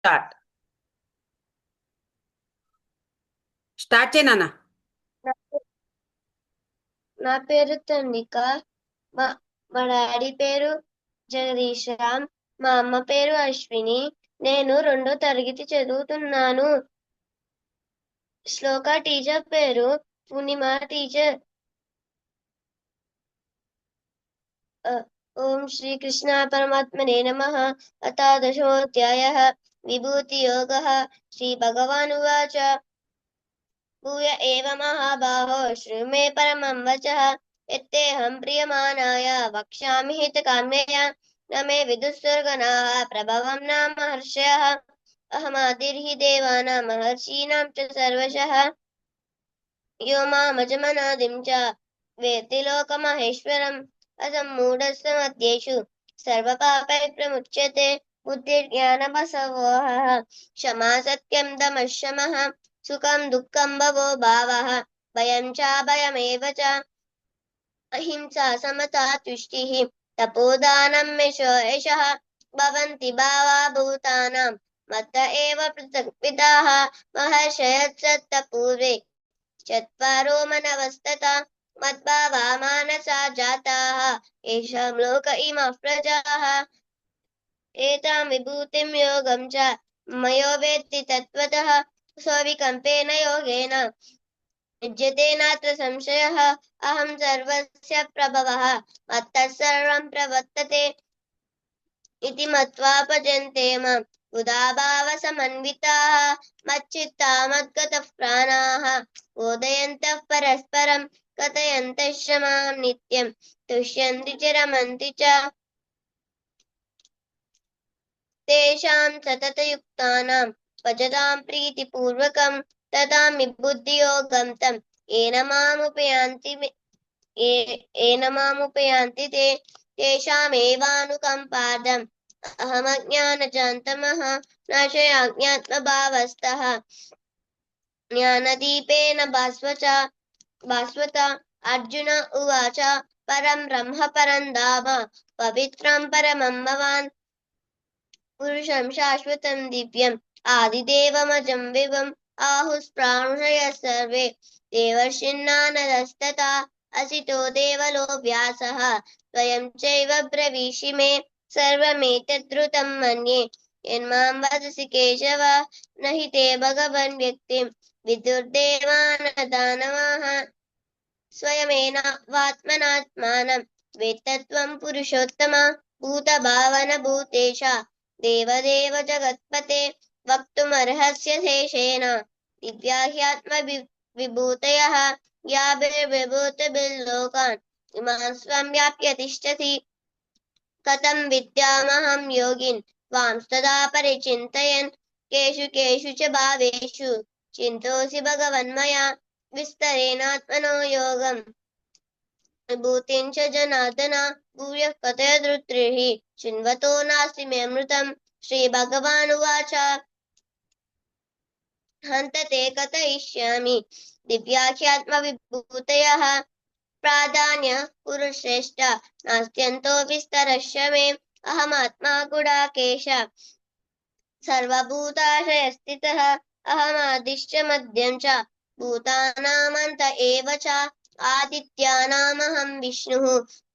Start start చేయి నాన్న. నా నా పేరు తన్విక. మా మా డాడీ పేరు జగదీష్ రామ్. మా అమ్మ పేరు అశ్విని. నేను 2వ తరగతి చదువుతున్నాను. శ్లోక టీచర్ పేరు పూర్ణిమ టీచర్. ఓం శ్రీ కృష్ణ పరమాత్మనే నమః. అథాదశోऽధ్యాయः విభూతి యోగः. శ్రీ భగవానువాచ भूय एव महाबाहो शृणु मे परमं वचः यत्तेऽहं प्रीयमाणाय वक्ष्यामि हितकाम्यया न मे विदुःसुरगणाः प्रभवं न महर्षयः अहमादिर्हि देवानां महर्षीणां च सर्वशः यो मामजमनादिं च वेत्ति लोकमहेश्वरम् असम्मूढस्य मध्येषु सर्वपापैः प्रमुच्यते बुद्धिर्ज्ञानमसमोहः क्षमा सत्यं दमः शमः सुखं दुःखं भवो भावः भयं चाभयमेव च अहिंसा समता तुष्टिः तपोदानं यशो यशः भवन्ति भावा भूतानां मत्त एव पृथक्पिताः महर्षयत्सत्तपूर्वे चत्वारो मनवस्तथा मद्भावा मानसा जाताः येषां लोक इमः प्रजाः एतां विभूतिं योगं च मयो वेत्ति तत्त्वतः स्वविकम्पेन योगेन युज्यते नात्र संशयः अहं सर्वस्य प्रभवः मत्तः सर्वं प्रवर्तते इति मत्वा भजन्ते माम् उदाभावसमन्विताः मच्चित्ता मद्गतः प्राणाः बोधयन्तः परस्परं कथयन्तः क्षमां नित्यं तुष्यन्ति च रमन्ति च तेषां सततयुक्तानां भजतां प्रीतिपूर्वकं ददामि बुद्धियोगं तं येन मामुपयान्ति ते तेषामेवानुकम्पार्थम् अहमज्ञानजान्तमः नाशयाज्ञात्मभावस्तः ज्ञानदीपेन भास्वता अर्जुन उवाच परं ब्रह्म परं धाम पवित्रं परमं भवान् पुरुषं शाश्वतं दिव्यम् आदिदेवमजं विभुम् आहुस्प्राणुषयः सर्वे देवर्षिन्नानदस्तथा असितो देवलो व्यासः स्वयं चैव ब्रवीषि मे सर्वमेतद्धृतं मन्ये यन्मां वदसि केशव न हि ते भगवन् व्यक्तिं विदुर्देवानदानवाः स्वयमेनात्मनात्मानं वेत्तत्वं पुरुषोत्तम भूतभावन भूतेश देवदेव जगत्पते वक्तुमर्हस्य शेषेण दिव्या ह्यात्मविभूतयः याभिर्विभूतिभिर्लोकान् इमान् स्वं व्याप्य तिष्ठति कथं विद्यामहं योगिन् त्वांस्तदा परिचिन्तयन् केषु केषु च भावेषु चिन्तोऽसि भगवन्मया विस्तरेणात्मनो योगम् विभूतिं च जनार्दन भूयः कथय धृत्रिः शृण्वतो नास्ति मे मृतम् श्रीभगवानुवाच हन्त ते कथयिष्यामि दिव्याख्यात्मविभूतयः प्राधान्य पुरुश्रेष्ठ नास्त्यन्तो विस्तरश्च मे अहमात्मा गुडाकेश सर्वभूताशयस्थितः अहमादिश्च मध्यं च भूतानामन्त एव च आदित्यानामहं विष्णुः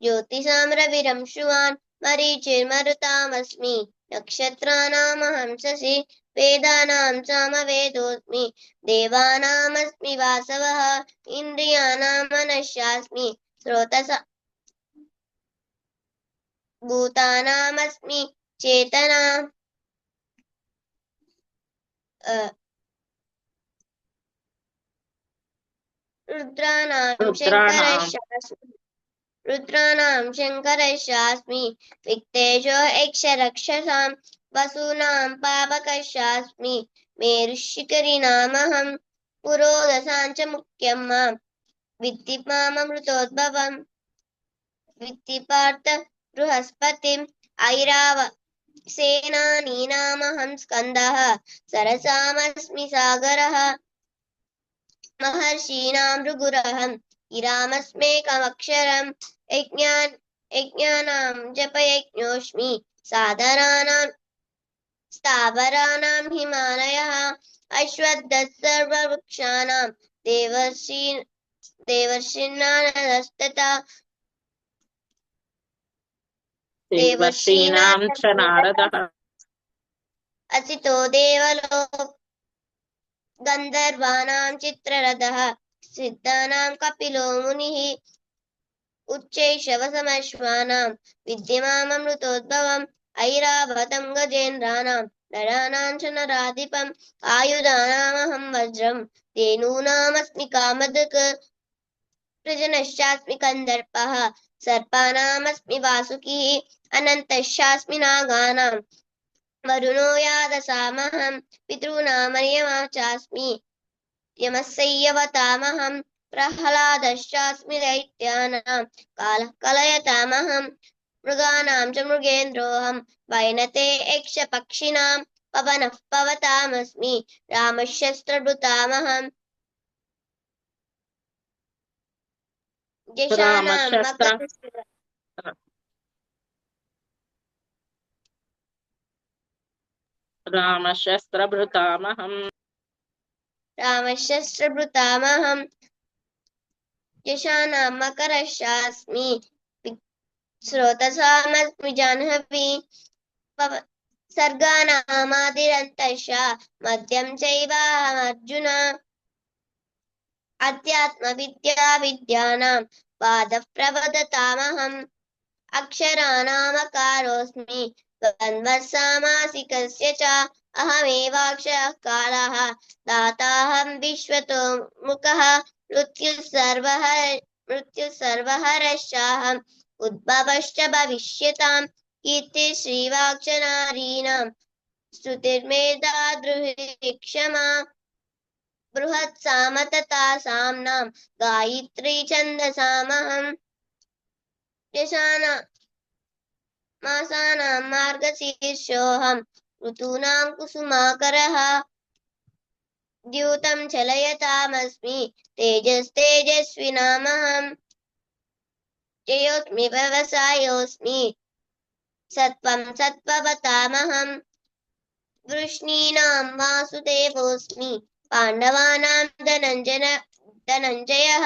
ज्योतिषां रविरंशुवान् मरीचिर्मरुतामस्मि नक्षत्राणामहं शशि वेदानां सामवेदोऽस्मि देवानामस्मि वासवः इन्द्रियाणां मनश्यास्मि स्रोतसा भूतानामस्मि चेतना रुद्राणां रुद्राणां शङ्करश्चास्मि वित्तेषो यक्षरक्षसां वसूनां पावकश्चास्मि मेरुशिखरिणामहं पुरोदशां च मुख्यं मां विद्धि माममृतोद्भवम् विद्धि पार्थ बृहस्पतिम् ऐराव सेनानीनामहं स्कन्दः सरसामस्मि सागरः महर्षीणां भृगुरहं गिरामस्मेकमक्षरं यज्ञानां जपयज्ञोऽस्मि स्थावराणां हिमालयः अश्वत्थः सर्ववृक्षाणां देवर्षीणानस्तथा देवर्षीणां च नारदः असितो देवलो गन्धर्वाणां चित्ररथः सिद्धानां कपिलो मुनिः उच्चैःशवसमश्वानां विद्यमाममृतोद्भवम् ऐरावतं गजेन्द्राणां नराणां च नराधिपम् आयुधानामहं वज्रं धेनूनामस्मि कामधुक् प्रजनश्चास्मि कन्दर्पः सर्पाणामस्मि वासुकिः अनन्तश्चास्मि नागानां वरुणो यादसामहं पितॄणामर्यमा चास्मि यमस्यैवतामहं प्रह्लादश्चास्मि दैत्यानां कालः कलयतामहं मृगाणां च मृगेन्द्रोऽहं वैनते यक्षपक्षिणां पवनः पवतामस्मि रामशस्त्रभृतामहं यशानां रामशस्त्र रामशस्त्रभृतामहं रामशस्त्रभृतामहं यशानां मकरश्चास्मि स्रोतसामस्मि जाह्नवी सर्गाणामादिरन्तश्च मध्यं चैवाहमर्जुन अध्यात्मविद्याविद्यानां पादः प्रवदतामहम् अक्षराणामकारोऽस्मि द्वन्द्वः सामासिकस्य च अहमेवाक्षरः कालः दाताहं विश्वतो मुखः मृत्युः सर्वहरश्चाहम् उद्भवश्च भविष्यताम् कीर्तिः श्रीवाक्चनारीणां स्तुतिर्मेधा क्षमा बृहत्साम तथा साम्नां गायत्री छन्दसामहम् यशानां मासानां मार्गशीर्षोऽहं ऋतूनां कुसुमाकरः द्यूतं चलयतामस्मि तेजस्तेजस्विनामहं जयोऽस्मि व्यवसायोऽस्मि सत्त्वं सत्त्ववतामहं वृष्णीनां वासुदेवोऽस्मि पाण्डवानां धनञ्जयः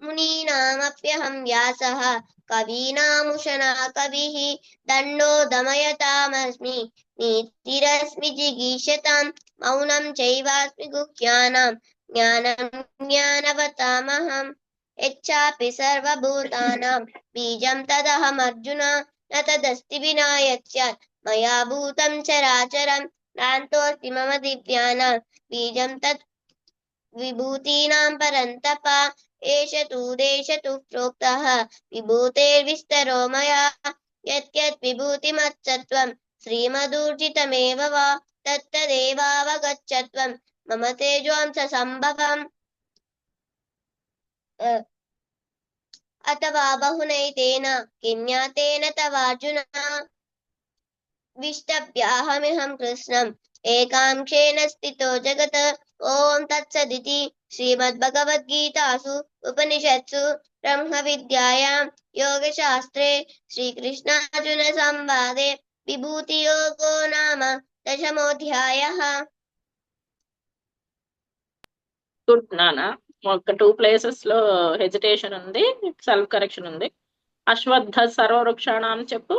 मुनीनामप्यहं व्यासः कवीनामुशना कविः दण्डो दमयतामस्मि नीतिरस्मि जिगीषतां मौनं चैवास्मि गुह्यानां ज्ञानं ज्ञानवतामहं यच्चापि सर्वभूतानां बीजं तदहमर्जुन न तदस्ति विना यत्स्यात् मया भूतं चराचरं नान्तोऽस्ति मम दिव्यानां बीजं तत् विभूतीनां परन्तप एष तु प्रोक्तः विभूतेर्विस्तरो मया यत् विभूतिमत्सत्त्वं श्रीमदूर्जितमेव वा तत्तदेवावगच्छत्वं मम तेजोंस सम्भवम् अथवा बहुनैतेन किं ज्ञातेन तवार्जुन विष्टभ्याहमिहं कृष्णम् एकांशेन स्थितो जगत् ॐ तत्सदिति श्रीमद्भगवद्गीतासु उपनिषत्सु ब्रह्मविद्यायां योगशास्त्रे श्रीकृष्णार्जुनसंवादे विभूतियोगो नाम दशमोऽध्यायः గుడ్ నానా. ఒక 2 ప్లేసెస్ లో హెజిటేషన్ ఉంది, సెల్ఫ్ కరెక్షన్ ఉంది. అశ్వత్థ సర్వవృక్షాణం చెప్పు.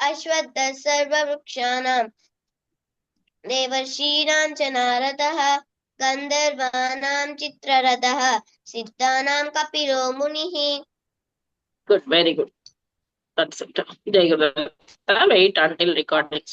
अश्वत्थः सर्ववृक्षाणां देवर्षीणां च नारदः गन्धर्वाणां चित्ररथः सिद्धानां कपिलो मुनिः good, very good. That's it. జై గురు. Wait until recording.